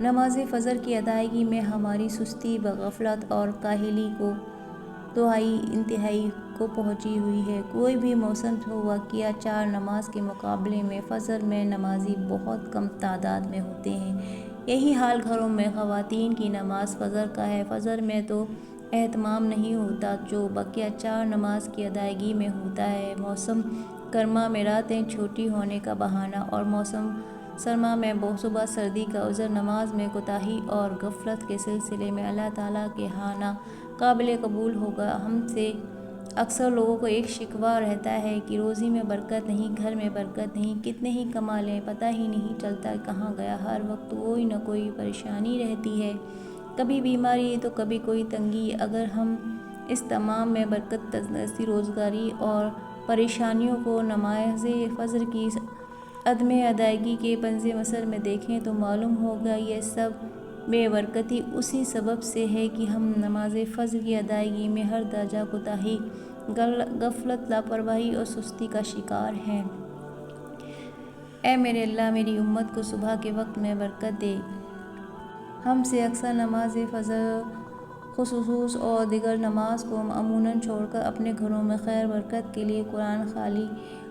نماز فجر کی ادائیگی میں ہماری سستی، غفلت اور کاہلی کو دہائی انتہائی کو پہنچی ہوئی ہے۔ کوئی بھی موسم ہو، واقعہ 4 نماز کے مقابلے میں فجر میں نمازی بہت کم تعداد میں ہوتے ہیں۔ یہی حال گھروں میں خواتین کی نماز فجر کا ہے۔ فجر میں تو اہتمام نہیں ہوتا جو بقیہ 4 نماز کی ادائیگی میں ہوتا ہے۔ موسم گرما میں راتیں چھوٹی ہونے کا بہانہ اور موسم سرما میں صبح سردی کا عذر نماز میں کوتاہی اور غفلت کے سلسلے میں اللہ تعالیٰ کے ہاں نا قابل قبول ہوگا۔ ہم سے اکثر لوگوں کو ایک شکوہ رہتا ہے کہ روزی میں برکت نہیں، گھر میں برکت نہیں، کتنے ہی کما لیں پتہ ہی نہیں چلتا کہاں گیا، ہر وقت کوئی نہ کوئی پریشانی رہتی ہے، کبھی بیماری تو کبھی کوئی تنگی۔ اگر ہم اس تمام میں برکت، تندرستی، روزگاری اور پریشانیوں کو نماز فجر کی عدم ادائیگی کے پنج مصر میں دیکھیں تو معلوم ہوگا یہ سب بے برکتی اسی سبب سے ہے کہ ہم نماز فجر کی ادائیگی میں ہر درجہ کوتاہی، غفلت، لاپرواہی اور سستی کا شکار ہیں۔ اے میرے اللہ، میری امت کو صبح کے وقت میں برکت دے۔ ہم سے اکثر نماز فجر خصوص اور دیگر نماز کو عموماً چھوڑ کر اپنے گھروں میں خیر برکت کے لیے قرآن خوانی،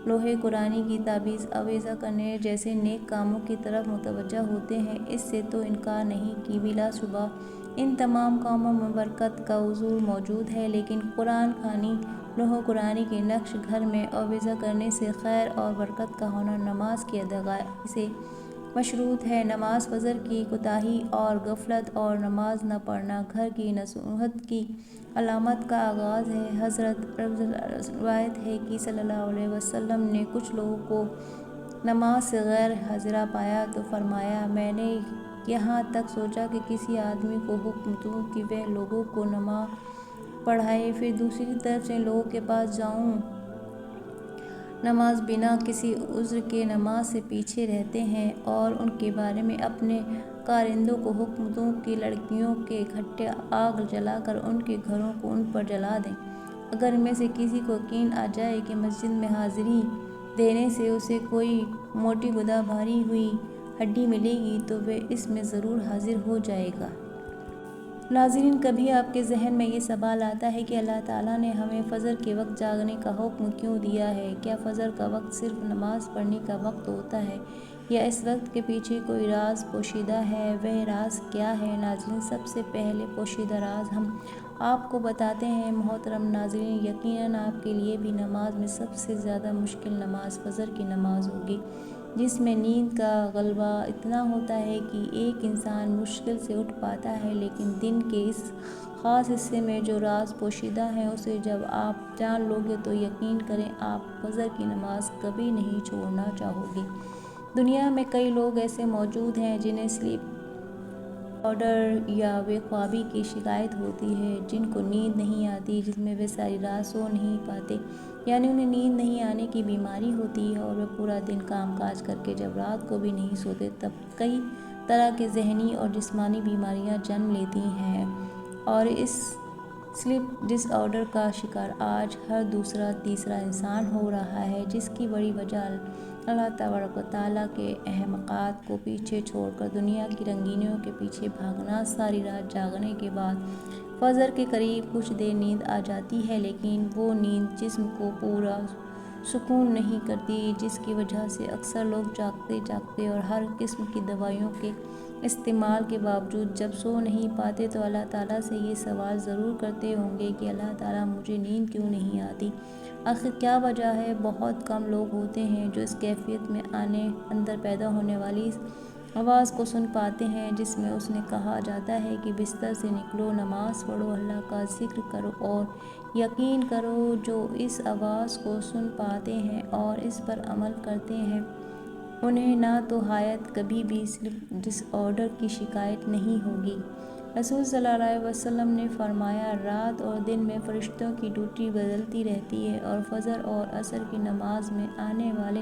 لوحۂ قرآنی کی تعویذ آویزاں کرنے جیسے نیک کاموں کی طرف متوجہ ہوتے ہیں۔ اس سے تو انکار نہیں کہ بلا شبہ ان تمام کاموں میں برکت کا حضور موجود ہے، لیکن قرآن خوانی، لوحۂ قرآنی کے نقش گھر میں آویزاں کرنے سے خیر اور برکت کا ہونا نماز کی ادائیگی سے مشروط ہے۔ نماز فجر کی کوتاہی اور غفلت اور نماز نہ پڑھنا گھر کی نصیحت کی علامت کا آغاز ہے۔ حضرت روایت ہے کہ صلی اللہ علیہ وسلم نے کچھ لوگوں کو نماز سے غیر حاضرہ پایا تو فرمایا، میں نے یہاں تک سوچا کہ کسی آدمی کو حکم دوں کہ وہ لوگوں کو نماز پڑھائے، پھر دوسری طرف سے لوگوں کے پاس جاؤں نماز بنا کسی عذر کے نماز سے پیچھے رہتے ہیں، اور ان کے بارے میں اپنے کارندوں کو حکم دوں کہ لڑکیوں کے اکٹھے آگ جلا کر ان کے گھروں کو ان پر جلا دیں۔ اگر ان میں سے کسی کو یقین آ جائے کہ مسجد میں حاضری دینے سے اسے کوئی موٹی گدا بھری ہوئی ہڈی ملے گی تو وہ اس میں ضرور حاضر ہو جائے گا۔ ناظرین، کبھی آپ کے ذہن میں یہ سوال آتا ہے کہ اللہ تعالیٰ نے ہمیں فجر کے وقت جاگنے کا حکم کیوں دیا ہے؟ کیا فجر کا وقت صرف نماز پڑھنے کا وقت ہوتا ہے یا اس وقت کے پیچھے کوئی راز پوشیدہ ہے؟ وہ راز کیا ہے؟ ناظرین، سب سے پہلے پوشیدہ راز ہم آپ کو بتاتے ہیں۔ محترم ناظرین، یقیناً آپ کے لیے بھی نماز میں سب سے زیادہ مشکل نماز فجر کی نماز ہوگی، جس میں نیند کا غلبہ اتنا ہوتا ہے کہ ایک انسان مشکل سے اٹھ پاتا ہے، لیکن دن کے اس خاص حصے میں جو راز پوشیدہ ہے اسے جب آپ جان لو گے تو یقین کریں آپ فجر کی نماز کبھی نہیں چھوڑنا چاہو گے۔ دنیا میں کئی لوگ ایسے موجود ہیں جنہیں سلیپ ڈسارڈر یا بے خوابی کی شکایت ہوتی ہے، جن کو نیند نہیں آتی، جس میں وہ ساری رات سو نہیں پاتے، یعنی انہیں نیند نہیں آنے کی بیماری ہوتی ہے، اور وہ پورا دن کام کاج کر کے جب رات کو بھی نہیں سوتے تب کئی طرح کے ذہنی اور جسمانی بیماریاں جنم لیتی ہیں، اور اس سلیپ ڈس آرڈر کا شکار آج ہر دوسرا تیسرا انسان ہو رہا ہے، جس کی بڑی وجہ اللہ تبارک و تعالیٰ کے احکامات کو پیچھے چھوڑ کر دنیا کی رنگینیوں کے پیچھے بھاگنا۔ ساری رات جاگنے کے بعد فجر کے قریب کچھ دیر نیند آ جاتی ہے، لیکن وہ نیند جسم کو پورا سکون نہیں کرتی، جس کی وجہ سے اکثر لوگ جاگتے جاگتے اور ہر قسم کی دوائیوں کے استعمال کے باوجود جب سو نہیں پاتے تو اللہ تعالیٰ سے یہ سوال ضرور کرتے ہوں گے کہ اللہ تعالیٰ مجھے نیند کیوں نہیں آتی؟ آخر کیا وجہ ہے؟ بہت کم لوگ ہوتے ہیں جو اس کیفیت میں اندر پیدا ہونے والی اس آواز کو سن پاتے ہیں جس میں اس نے کہا جاتا ہے کہ بستر سے نکلو، نماز پڑھو، اللہ کا ذکر کرو، اور یقین کرو جو اس آواز کو سن پاتے ہیں اور اس پر عمل کرتے ہیں انہیں نہ تو حیات کبھی بھی سلیپ ڈس آرڈر کی شکایت نہیں ہوگی۔ رسول صلی اللہ علیہ وسلم نے فرمایا، رات اور دن میں فرشتوں کی ڈیوٹی بدلتی رہتی ہے، اور فجر اور عصر کی نماز میں آنے والے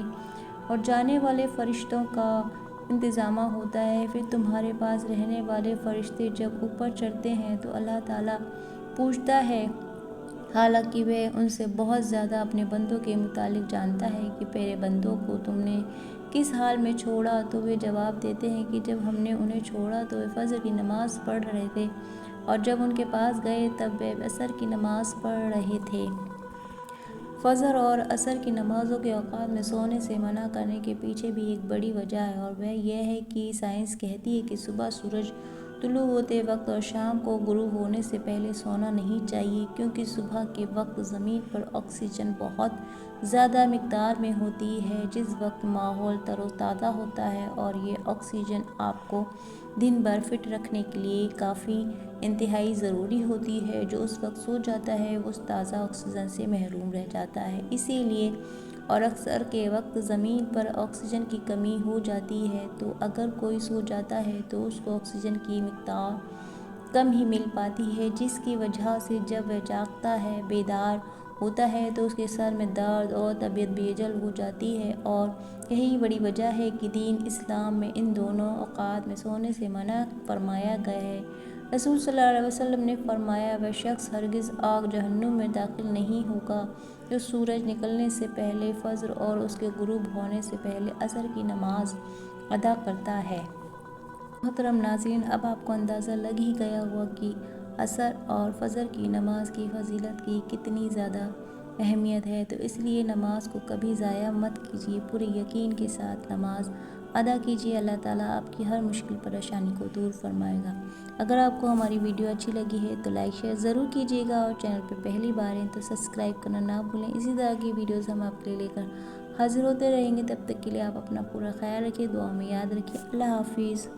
اور جانے والے فرشتوں کا انتظام ہوتا ہے۔ پھر تمہارے پاس رہنے والے فرشتے جب اوپر چڑھتے ہیں تو اللہ تعالیٰ پوچھتا ہے، حالانکہ وہ ان سے بہت زیادہ اپنے بندوں کے متعلق جانتا ہے، کہ میرے بندوں کو تم نے کس حال میں چھوڑا؟ تو وہ جواب دیتے ہیں کہ جب ہم نے انہیں چھوڑا تو وہ فجر کی نماز پڑھ رہے تھے، اور جب ان کے پاس گئے تب وہ عصر کی نماز پڑھ رہے تھے۔ فجر اور عصر کی نمازوں کے اوقات میں سونے سے منع کرنے کے پیچھے بھی ایک بڑی وجہ ہے، اور وہ یہ ہے کہ سائنس کہتی ہے کہ صبح سورج طلوع ہوتے وقت اور شام کو غروب ہونے سے پہلے سونا نہیں چاہیے، کیونکہ صبح کے وقت زمین پر آکسیجن بہت زیادہ مقدار میں ہوتی ہے، جس وقت ماحول تر و تازہ ہوتا ہے، اور یہ آکسیجن آپ کو دن بھر فٹ رکھنے کے لیے کافی انتہائی ضروری ہوتی ہے۔ جو اس وقت سو جاتا ہے وہ اس تازہ آکسیجن سے محروم رہ جاتا ہے، اسی لیے اور عصر کے وقت زمین پر آکسیجن کی کمی ہو جاتی ہے، تو اگر کوئی سو جاتا ہے تو اس کو آکسیجن کی مقدار کم ہی مل پاتی ہے، جس کی وجہ سے جب وہ جاگتا ہے، بیدار ہوتا ہے، تو اس کے سر میں درد اور طبیعت بےحال ہو جاتی ہے، اور یہی بڑی وجہ ہے کہ دین اسلام میں ان دونوں اوقات میں سونے سے منع فرمایا گیا ہے۔ رسول صلی اللہ علیہ وسلم نے فرمایا، وہ شخص ہرگز آگ جہنم میں داخل نہیں ہوگا جو سورج نکلنے سے پہلے فجر اور اس کے غروب ہونے سے پہلے عصر کی نماز ادا کرتا ہے۔ محترم ناظرین، اب آپ کو اندازہ لگ ہی گیا ہوگا کہ عصر اور فجر کی نماز کی فضیلت کی کتنی زیادہ اہمیت ہے، تو اس لیے نماز کو کبھی ضائع مت کیجیے، پورے یقین کے ساتھ نماز ادا کیجیے، اللہ تعالیٰ آپ کی ہر مشکل پریشانی کو دور فرمائے گا۔ اگر آپ کو ہماری ویڈیو اچھی لگی ہے تو لائک شیئر ضرور کیجیے گا، اور چینل پہ پہلی بار ہیں تو سبسکرائب کرنا نہ بھولیں۔ اسی طرح کی ویڈیوز ہم آپ کے لیے لے کر حاضر ہوتے رہیں گے، تب تک کے لیے آپ اپنا پورا خیال رکھیے، دعا میں یاد رکھیے۔ اللہ حافظ۔